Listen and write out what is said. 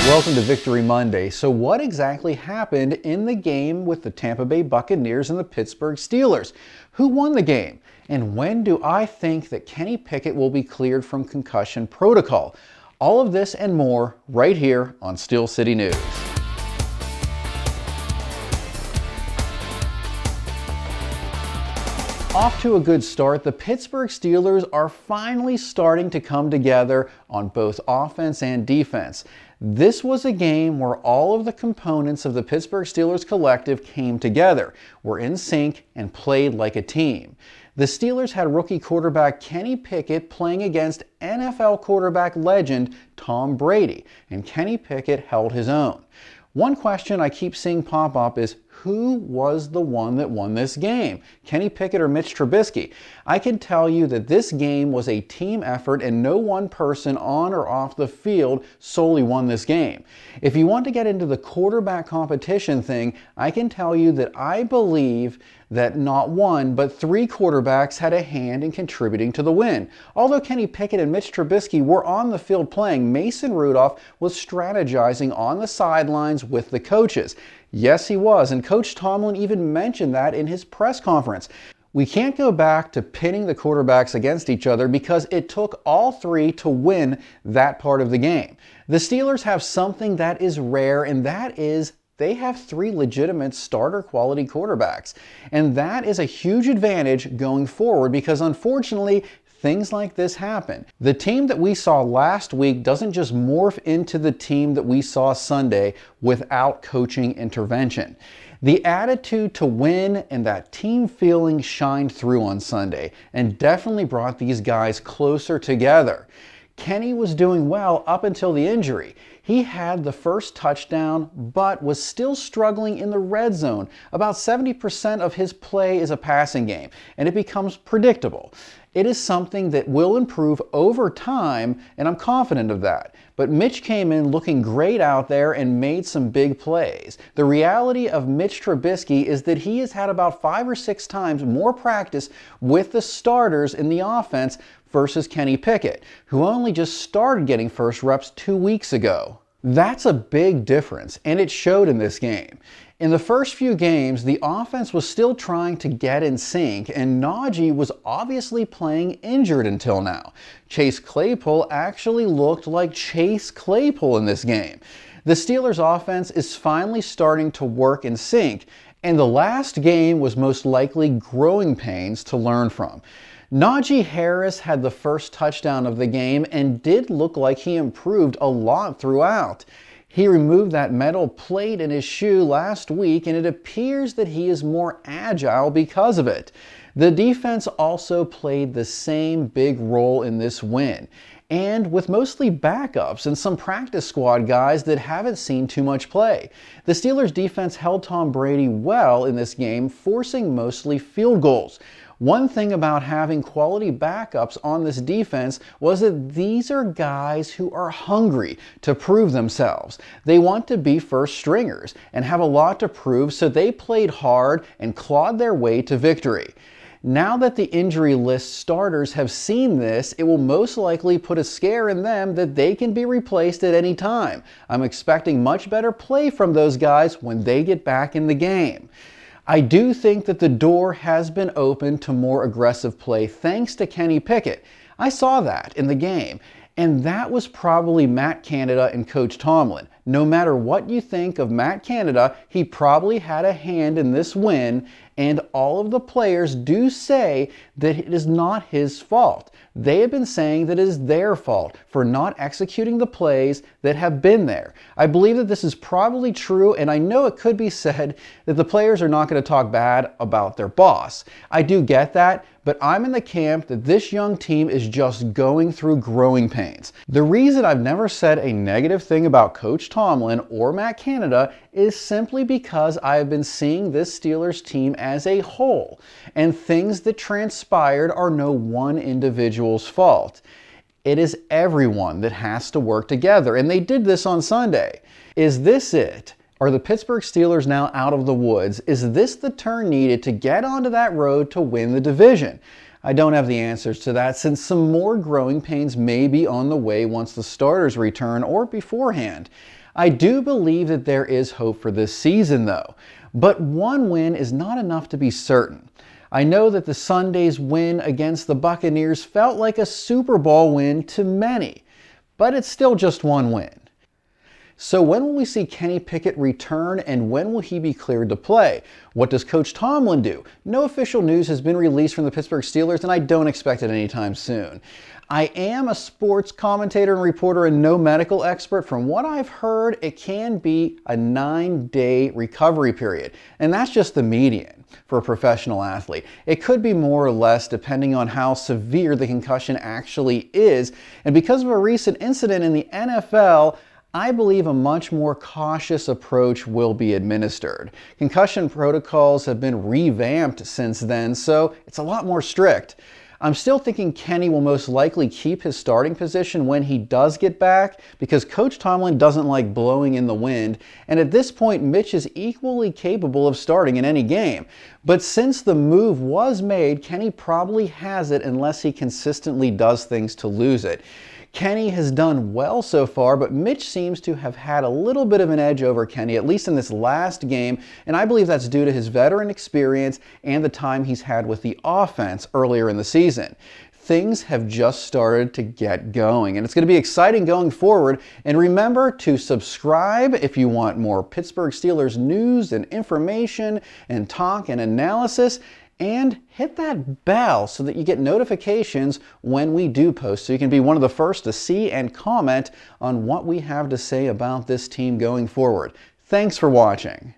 Welcome to Victory Monday. So what exactly happened in the game with the Tampa Bay Buccaneers and the Pittsburgh Steelers? Who won the game? And when do I think that Kenny Pickett will be cleared from concussion protocol? All of this and more right here on Steel City News. Off to a good start, the Pittsburgh Steelers are finally starting to come together on both offense and defense. This was a game where all of the components of the Pittsburgh Steelers collective came together, were in sync, and played like a team. The Steelers had rookie quarterback Kenny Pickett playing against NFL quarterback legend Tom Brady, and Kenny Pickett held his own. One question I keep seeing pop up is, who was the one that won this game? Kenny Pickett or Mitch Trubisky? I can tell you that this game was a team effort and no one person on or off the field solely won this game. If you want to get into the quarterback competition thing, I can tell you that I believe that not one, but three quarterbacks had a hand in contributing to the win. Although Kenny Pickett and Mitch Trubisky were on the field playing, Mason Rudolph was strategizing on the sidelines with the coaches. Yes, he was, and Coach Tomlin even mentioned that in his press conference. We can't go back to pitting the quarterbacks against each other because it took all three to win that part of the game. The Steelers have something that is rare, and that is they have three legitimate starter quality quarterbacks. And that is a huge advantage going forward because unfortunately, things like this happen. The team that we saw last week doesn't just morph into the team that we saw Sunday without coaching intervention. The attitude to win and that team feeling shined through on Sunday and definitely brought these guys closer together. Kenny was doing well up until the injury. He had the first touchdown, but was still struggling in the red zone. About 70% of his play is a passing game, and it becomes predictable. It is something that will improve over time, and I'm confident of that. But Mitch came in looking great out there and made some big plays. The reality of Mitch Trubisky is that he has had about 5 or 6 times more practice with the starters in the offense versus Kenny Pickett, who only just started getting first reps 2 weeks ago. That's a big difference, and it showed in this game. In the first few games, the offense was still trying to get in sync, and Najee was obviously playing injured until now. Chase Claypool actually looked like Chase Claypool in this game. The Steelers' offense is finally starting to work in sync, and the last game was most likely growing pains to learn from. Najee Harris had the first touchdown of the game and did look like he improved a lot throughout. He removed that metal plate in his shoe last week, and it appears that he is more agile because of it. The defense also played the same big role in this win, and with mostly backups and some practice squad guys that haven't seen too much play. The Steelers' defense held Tom Brady well in this game, forcing mostly field goals. One thing about having quality backups on this defense was that these are guys who are hungry to prove themselves. They want to be first stringers and have a lot to prove, so they played hard and clawed their way to victory. Now that the injury list starters have seen this, it will most likely put a scare in them that they can be replaced at any time. I'm expecting much better play from those guys when they get back in the game. I do think that the door has been opened to more aggressive play thanks to Kenny Pickett. I saw that in the game, and that was probably Matt Canada and Coach Tomlin. No matter what you think of Matt Canada, he probably had a hand in this win, and all of the players do say that it is not his fault. They have been saying that it is their fault for not executing the plays that have been there. I believe that this is probably true, and I know it could be said that the players are not going to talk bad about their boss. I do get that, but I'm in the camp that this young team is just going through growing pains. The reason I've never said a negative thing about Coach Tomlin or Matt Canada is simply because I have been seeing this Steelers team as a whole, and things that transpired are no one individual's fault. It is everyone that has to work together, and they did this on Sunday. Is this it? Are the Pittsburgh Steelers now out of the woods? Is this the turn needed to get onto that road to win the division? I don't have the answers to that, since some more growing pains may be on the way once the starters return or beforehand. I do believe that there is hope for this season though, but one win is not enough to be certain. I know that the Sunday's win against the Buccaneers felt like a Super Bowl win to many, but it's still just one win. So when will we see Kenny Pickett return, and when will he be cleared to play? What does Coach Tomlin do? No official news has been released from the Pittsburgh Steelers, and I don't expect it anytime soon. I am a sports commentator and reporter and no medical expert. From what I've heard, it can be a 9-day recovery period, and that's just the median for a professional athlete. It could be more or less depending on how severe the concussion actually is, and because of a recent incident in the NFL, I believe a much more cautious approach will be administered. Concussion protocols have been revamped since then, so it's a lot more strict. I'm still thinking Kenny will most likely keep his starting position when he does get back because Coach Tomlin doesn't like blowing in the wind, and at this point Mitch is equally capable of starting in any game. But since the move was made, Kenny probably has it unless he consistently does things to lose it. Kenny has done well so far, but Mitch seems to have had a little bit of an edge over Kenny, at least in this last game, and I believe that's due to his veteran experience and the time he's had with the offense earlier in the season. Things have just started to get going, and it's going to be exciting going forward. And remember to subscribe if you want more Pittsburgh Steelers news and information and talk and analysis. And hit that bell so that you get notifications when we do post, so you can be one of the first to see and comment on what we have to say about this team going forward. Thanks for watching.